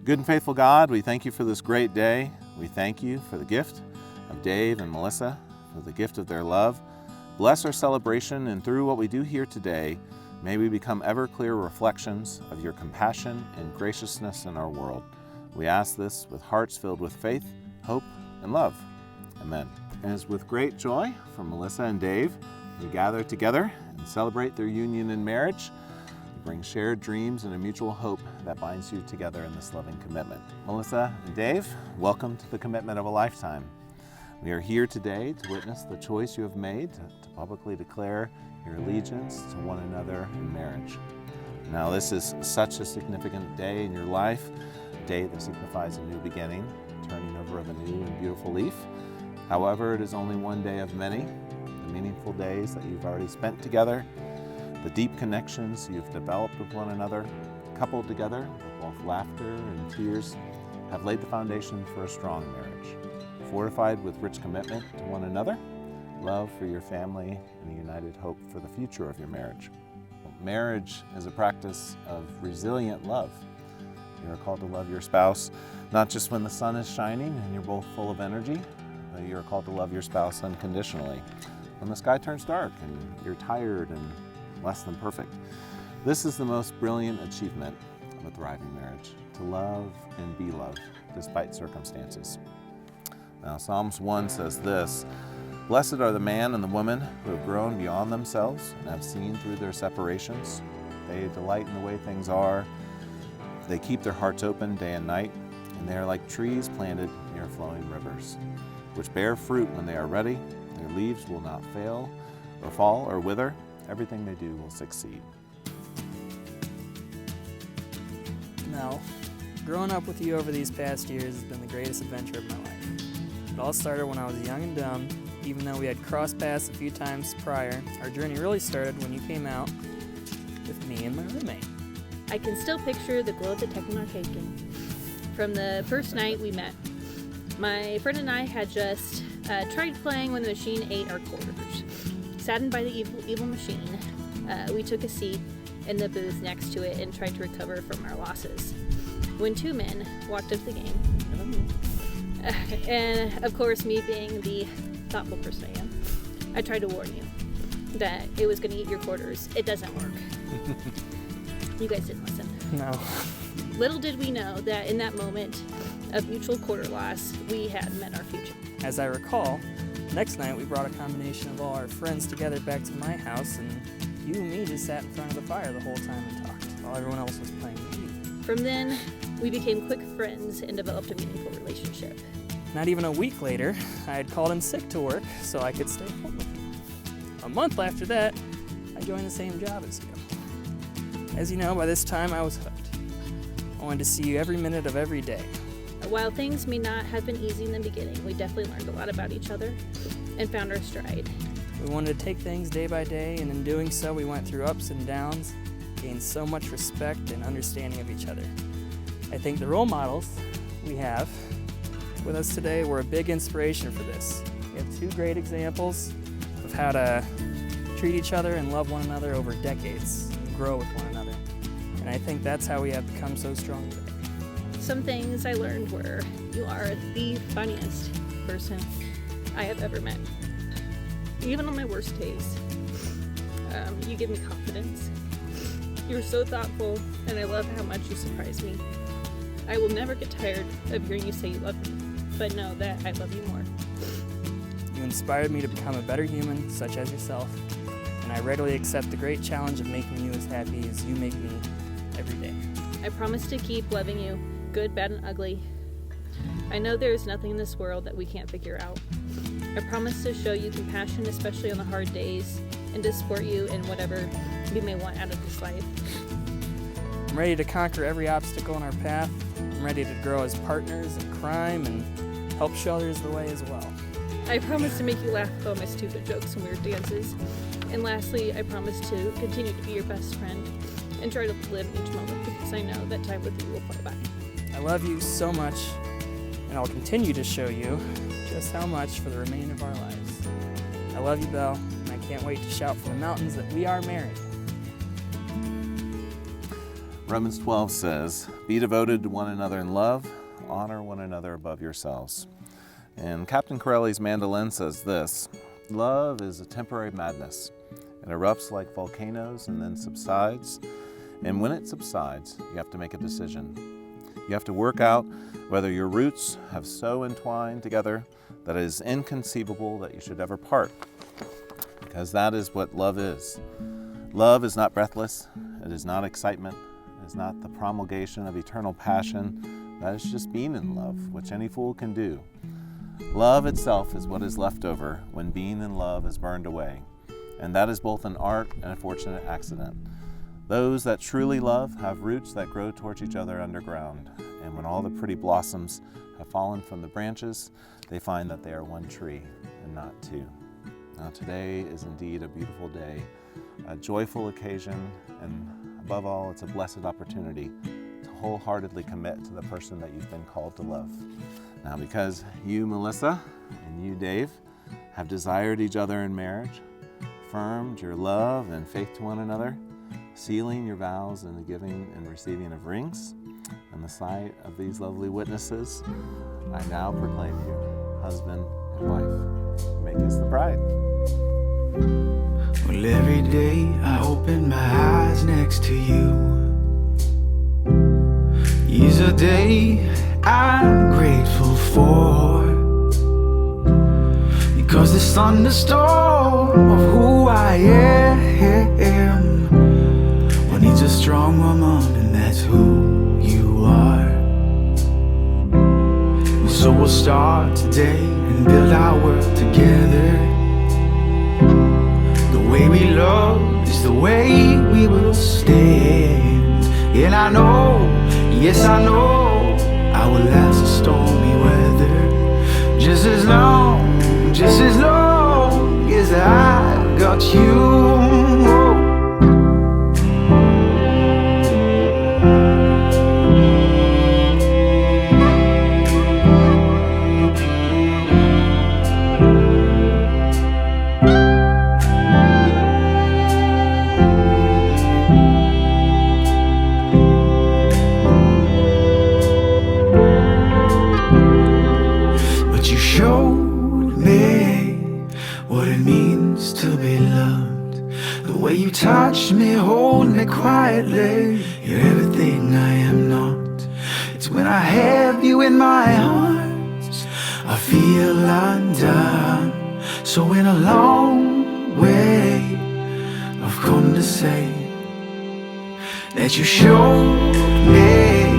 Good and faithful God, we thank you for this great day. We thank you for the gift of Dave and Melissa, for the gift of their love. Bless our celebration, and through what we do here today, may we become ever clearer reflections of your compassion and graciousness in our world. We ask this with hearts filled with faith, hope, and love. Amen. And it's with great joy from Melissa and Dave, we gather together and celebrate their union in marriage. We bring shared dreams and a mutual hope that binds you together in this loving commitment. Melissa and Dave, welcome to the commitment of a lifetime. We are here today to witness the choice you have made to publicly declare your allegiance to one another in marriage. Now, this is such a significant day in your life, a day that signifies a new beginning, turning over of a new and beautiful leaf. However, it is only one day of many, the meaningful days that you've already spent together, the deep connections you've developed with one another, coupled together with both laughter and tears, have laid the foundation for a strong marriage. Fortified with rich commitment to one another, love for your family, and a united hope for the future of your marriage. Marriage is a practice of resilient love. You are called to love your spouse, not just when the sun is shining and you're both full of energy, but you are called to love your spouse unconditionally when the sky turns dark and you're tired and less than perfect. This is the most brilliant achievement of a thriving marriage, to love and be loved despite circumstances. Now, Psalms 1 says this: "Blessed are the man and the woman who have grown beyond themselves and have seen through their separations. They delight in the way things are. They keep their hearts open day and night, and they are like trees planted near flowing rivers, which bear fruit when they are ready. Their leaves will not fail or fall or wither. Everything they do will succeed." Mel, growing up with you over these past years has been the greatest adventure of my life. It all started when I was young and dumb. Even though we had crossed paths a few times prior, our journey really started when you came out with me and my roommate. I can still picture the glow of the Techno Taken from the first night we met. My friend and I had just tried playing when the machine ate our quarters. Saddened by the evil machine, we took a seat in the booth next to it and tried to recover from our losses. When two men walked up the game, and of course me being the thoughtful person I am, I tried to warn you that it was going to eat your quarters. It doesn't work. You guys didn't listen. No. Little did we know that in that moment of mutual quarter loss, we had met our future. As I recall, next night we brought a combination of all our friends together back to my house, and you and me just sat in front of the fire the whole time and talked while everyone else was playing Wii. From then, we became quick friends and developed a meaningful relationship. Not even a week later, I had called in sick to work so I could stay home with you. A month after that, I joined the same job as you. As you know, by this time I was hooked. I wanted to see you every minute of every day. While things may not have been easy in the beginning, we definitely learned a lot about each other and found our stride. We wanted to take things day by day, and in doing so, we went through ups and downs, gained so much respect and understanding of each other. I think the role models we have with us today were a big inspiration for this. We have two great examples of how to treat each other and love one another over decades and grow with one another. And I think that's how we have become so strong today. Some things I learned were you are the funniest person I have ever met. Even on my worst days, you give me confidence. You're so thoughtful, and I love how much you surprise me. I will never get tired of hearing you say you love me, but know that I love you more. You inspired me to become a better human, such as yourself, and I readily accept the great challenge of making you as happy as you make me every day. I promise to keep loving you, good, bad, and ugly. I know there is nothing in this world that we can't figure out. I promise to show you compassion, especially on the hard days, and to support you in whatever you may want out of this life. I'm ready to conquer every obstacle in our path. I'm ready to grow as partners in crime and help show others the way as well. I promise to make you laugh at all my stupid jokes and weird dances. And lastly, I promise to continue to be your best friend and try to live each moment because I know that time with you will fly by. I love you so much, and I'll continue to show you just how much for the remainder of our lives. I love you, Belle, and I can't wait to shout from the mountains that we are married. Romans 12 says, "Be devoted to one another in love, honor one another above yourselves." And Captain Corelli's mandolin says this, "Love is a temporary madness. It erupts like volcanoes and then subsides. And when it subsides, you have to make a decision. You have to work out whether your roots have so entwined together that it is inconceivable that you should ever part. Because that is what love is. Love is not breathless. It is not excitement. It is not the promulgation of eternal passion. That is just being in love, which any fool can do. Love itself is what is left over when being in love is burned away. And that is both an art and a fortunate accident. Those that truly love have roots that grow towards each other underground. And when all the pretty blossoms have fallen from the branches, they find that they are one tree and not two." Now today is indeed a beautiful day, a joyful occasion, and above all, it's a blessed opportunity to wholeheartedly commit to the person that you've been called to love. Now because you, Melissa, and you, Dave, have desired each other in marriage, affirmed your love and faith to one another, sealing your vows in the giving and receiving of rings, in the sight of these lovely witnesses, I now proclaim you husband and wife. Make us the bride. Well, every day I open my eyes next to you is a day I'm grateful for, because this thunderstorm of who I am, well, needs a strong woman, and that's who you are. So we'll start today and build our world together. The way we love is the way we will stand. And I know, yes I know, I will last the stormy weather. Just as long as I got you. Touch me, hold me quietly. You're everything I am not. It's when I have you in my arms I feel undone. So in a long way I've come to say that you showed me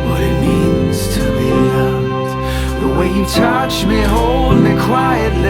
what it means to be loved. The way you touch me, hold me quietly.